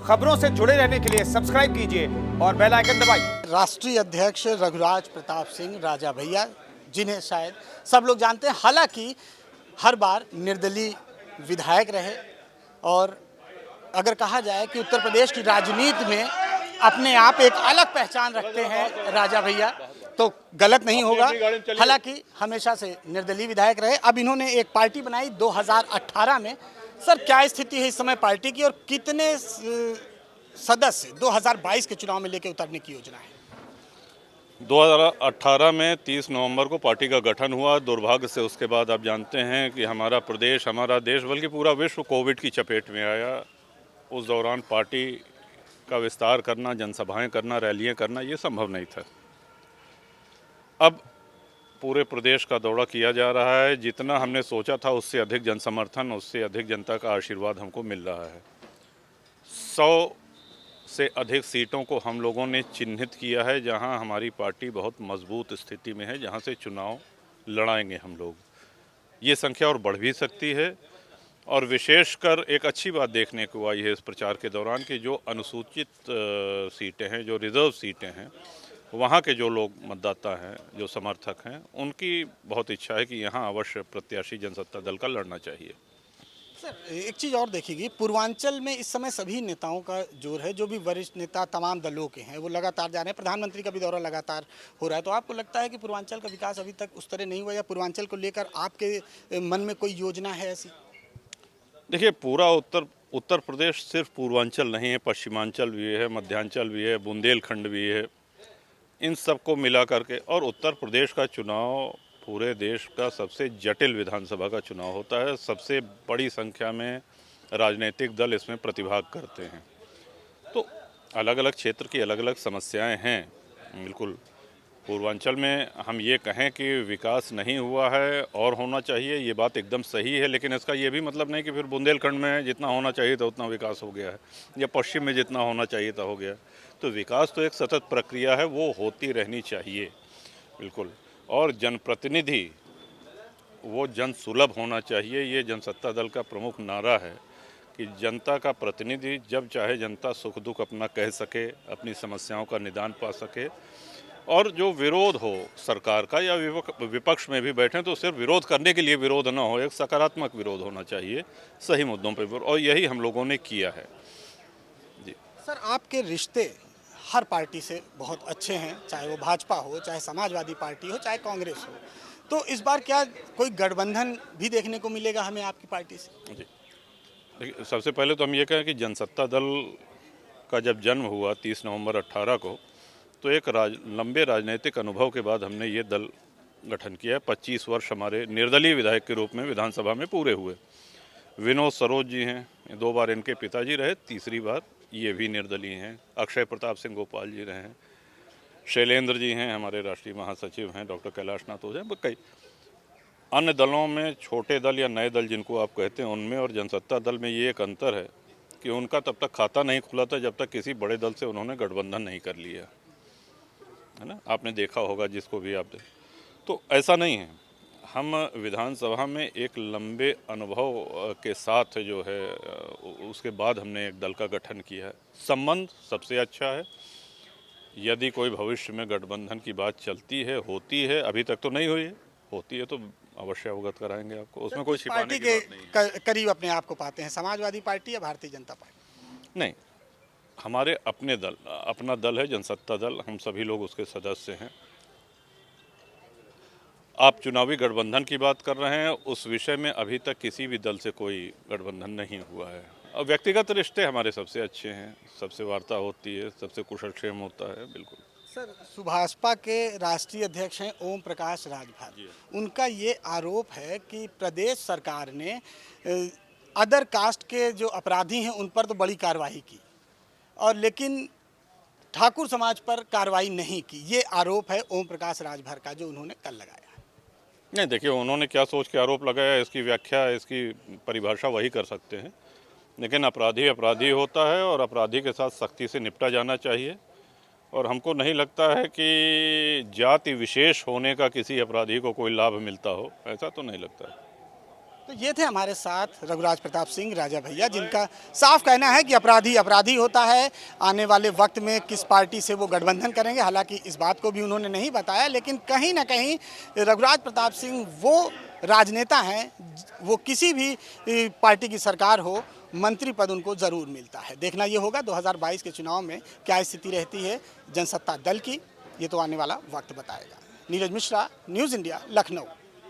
खबरों से जुड़े रहने के लिए सब्सक्राइब कीजिए और बेल आइकन दबाइए। राष्ट्रीय अध्यक्ष रघुराज प्रताप सिंह राजा भैया, जिन्हें शायद सब लोग जानते हैं, हालांकि हर बार निर्दलीय विधायक रहे और अगर कहा जाए कि उत्तर प्रदेश की राजनीति में अपने आप एक अलग पहचान रखते हैं राजा भैया, तो गलत नहीं होगा। हालांकि हमेशा से निर्दलीय विधायक रहे। अब इन्होंने एक पार्टी बनाई 2018 में। सर, क्या स्थिति है इस समय पार्टी की और कितने सदस्य 2022 के चुनाव में लेकर उतरने की योजना है? 2018 में 30 नवंबर को पार्टी का गठन हुआ। दुर्भाग्य से उसके बाद आप जानते हैं कि हमारा प्रदेश, हमारा देश, बल्कि पूरा विश्व कोविड की चपेट में आया। उस दौरान पार्टी का विस्तार करना, जनसभाएं करना, रैलियां करना, ये संभव नहीं था। अब पूरे प्रदेश का दौरा किया जा रहा है। जितना हमने सोचा था उससे अधिक जनसमर्थन, उससे अधिक जनता का आशीर्वाद हमको मिल रहा है। 100 से अधिक सीटों को हम लोगों ने चिन्हित किया है जहां हमारी पार्टी बहुत मजबूत स्थिति में है, जहां से चुनाव लड़ाएंगे हम लोग। ये संख्या और बढ़ भी सकती है। और विशेषकर एक अच्छी बात देखने को आई है इस प्रचार के दौरान कि जो अनुसूचित सीटें हैं, जो रिजर्व सीटें हैं, वहाँ के जो लोग मतदाता हैं, जो समर्थक हैं, उनकी बहुत इच्छा है कि यहाँ अवश्य प्रत्याशी जनसत्ता दल का लड़ना चाहिए। सर, एक चीज़ और देखिएगी, पूर्वांचल में इस समय सभी नेताओं का जोर है। जो भी वरिष्ठ नेता तमाम दलों के हैं वो लगातार जा रहे हैं। प्रधानमंत्री का भी दौरा लगातार हो रहा है। तो आपको लगता है कि पूर्वांचल का विकास अभी तक उस तरह नहीं हुआ, या पूर्वांचल को लेकर आपके मन में कोई योजना है ऐसी? देखिए, पूरा उत्तर प्रदेश सिर्फ पूर्वांचल नहीं है, पश्चिमांचल भी है, मध्यांचल भी है, बुंदेलखंड भी है। इन सबको मिला करके, और उत्तर प्रदेश का चुनाव पूरे देश का सबसे जटिल विधानसभा का चुनाव होता है। सबसे बड़ी संख्या में राजनीतिक दल इसमें प्रतिभाग करते हैं। तो अलग अलग क्षेत्र की अलग अलग समस्याएं हैं। बिल्कुल, पूर्वांचल में हम ये कहें कि विकास नहीं हुआ है और होना चाहिए, ये बात एकदम सही है। लेकिन इसका ये भी मतलब नहीं कि फिर बुंदेलखंड में जितना होना चाहिए था उतना विकास हो गया है, या पश्चिम में जितना होना चाहिए था हो गया। तो विकास तो एक सतत प्रक्रिया है, वो होती रहनी चाहिए। बिल्कुल। और जनप्रतिनिधि वो जन सुलभ होना चाहिए। ये जनसत्ता दल का प्रमुख नारा है कि जनता का प्रतिनिधि जब चाहे जनता सुख दुख अपना कह सके, अपनी समस्याओं का निदान पा सके। और जो विरोध हो सरकार का, या विपक्ष में भी बैठे तो सिर्फ विरोध करने के लिए विरोध ना हो, एक सकारात्मक विरोध होना चाहिए सही मुद्दों पर। और यही हम लोगों ने किया है। जी सर, आपके रिश्ते हर पार्टी से बहुत अच्छे हैं, चाहे वो भाजपा हो, चाहे समाजवादी पार्टी हो, चाहे कांग्रेस हो। तो इस बार क्या कोई गठबंधन भी देखने को मिलेगा हमें आपकी पार्टी से? जी, देखिए, सबसे पहले तो हम ये कहें कि जनसत्ता दल का जब जन्म हुआ 30 नवंबर 18 को, तो एक लंबे राजनीतिक अनुभव के बाद हमने ये दल गठन किया है। 25 वर्ष हमारे निर्दलीय विधायक के रूप में विधानसभा में पूरे हुए। विनोद सरोज जी हैं, 2 बार इनके पिताजी रहे, तीसरी बार ये भी निर्दलीय हैं। अक्षय प्रताप सिंह गोपाल जी रहे हैं। शैलेंद्र जी हैं, हमारे राष्ट्रीय महासचिव हैं। डॉक्टर कैलाशनाथ हो जाए, कई अन्य दलों में, छोटे दल या नए दल जिनको आप कहते हैं, उनमें और जनसत्ता दल में ये एक अंतर है कि उनका तब तक खाता नहीं खुला था जब तक किसी बड़े दल से उन्होंने गठबंधन नहीं कर लिया, है ना। आपने देखा होगा, जिसको भी आप तो ऐसा नहीं है। हम विधानसभा में एक लंबे अनुभव के साथ जो है उसके बाद हमने एक दल का गठन किया है। संबंध सबसे अच्छा है। यदि कोई भविष्य में गठबंधन की बात चलती है, होती है, अभी तक तो नहीं हुई है, होती है तो अवश्य अवगत कराएंगे आपको। उसमें कोई छिपाने की बात नहीं है। करीब अपने आप को पाते हैं, समाजवादी पार्टी या भारतीय जनता पार्टी? नहीं, हमारे अपने दल, अपना दल है जनसत्ता दल, हम सभी लोग उसके सदस्य हैं। आप चुनावी गठबंधन की बात कर रहे हैं, उस विषय में अभी तक किसी भी दल से कोई गठबंधन नहीं हुआ है। और व्यक्तिगत रिश्ते हमारे सबसे अच्छे हैं, सबसे वार्ता होती है, सबसे कुशलक्षेम होता है। बिल्कुल। सर, सुभाषपा के राष्ट्रीय अध्यक्ष हैं ओम प्रकाश राजभर। उनका ये आरोप है कि प्रदेश सरकार ने अदर कास्ट के जो अपराधी हैं उन पर तो बड़ी कार्रवाई की, और लेकिन ठाकुर समाज पर कार्रवाई नहीं की। ये आरोप है ओम प्रकाश राजभर का, जो उन्होंने कल लगाया। नहीं, देखिए, उन्होंने क्या सोच के आरोप लगाया, इसकी व्याख्या, इसकी परिभाषा वही कर सकते हैं। लेकिन अपराधी अपराधी होता है और अपराधी के साथ सख्ती से निपटा जाना चाहिए। और हमको नहीं लगता है कि जाति विशेष होने का किसी अपराधी को कोई लाभ मिलता हो, ऐसा तो नहीं लगता है। तो ये थे हमारे साथ रघुराज प्रताप सिंह राजा भैया, जिनका साफ कहना है कि अपराधी अपराधी होता है। आने वाले वक्त में किस पार्टी से वो गठबंधन करेंगे, हालांकि इस बात को भी उन्होंने नहीं बताया, लेकिन कहीं ना कहीं रघुराज प्रताप सिंह वो राजनेता हैं, वो किसी भी पार्टी की सरकार हो, मंत्री पद उनको ज़रूर मिलता है। देखना ये होगा 2022 के चुनाव में क्या स्थिति रहती है जनसत्ता दल की, ये तो आने वाला वक्त बताएगा। Neeraj Mishra, news India, Lucknow.